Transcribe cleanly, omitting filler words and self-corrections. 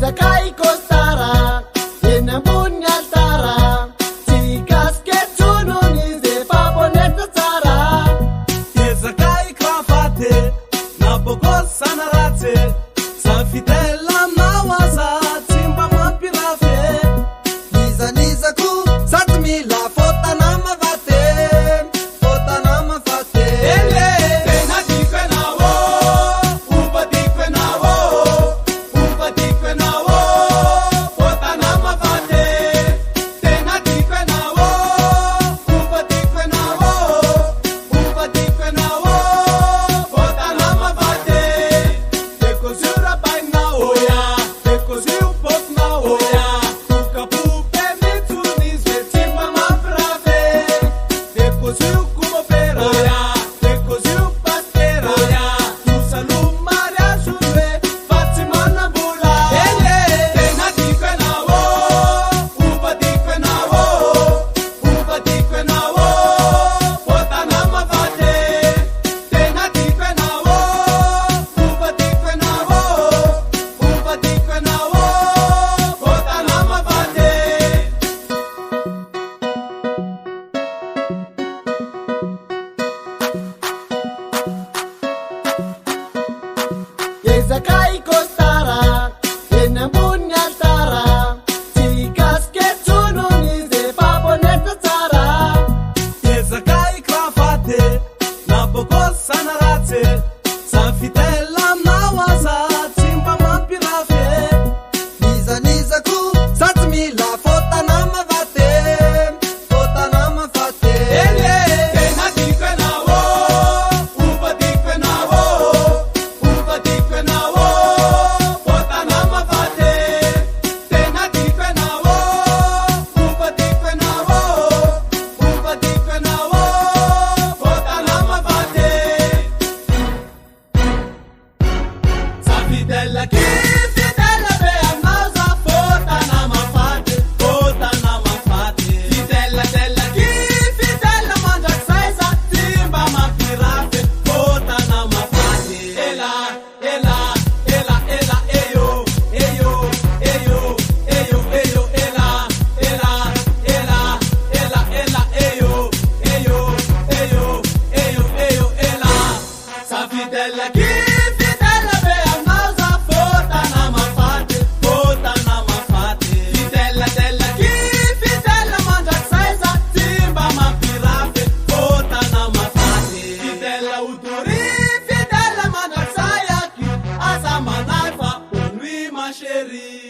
Zakai Kostara, Yenamuni Altara, Tikas Ketununi, the Paponet Tara. Zakai Krafate, Naboko Sanarate, Safitella Mawaza, Timba Mapirafe, Niza Nizaku, Satmila, Fotanama Vate, Fotanama Fate. Zakai Kostara, Yenamuni Altara, Tikas Ketununi, the Paponet Tara. Zakai Krafate, Naboko Sanarate, Safitella Mawaza, Timba Mapirafe, Niza Nizaku, Satmila, Fotanama Vate, Fotanama Fate. Fidela que fidela be mausa fota na mafate fidela dela que fidela manda saisa timba mapirafe fota na mafate ela eyo eyo ela eyo ela sa fidela que chérie.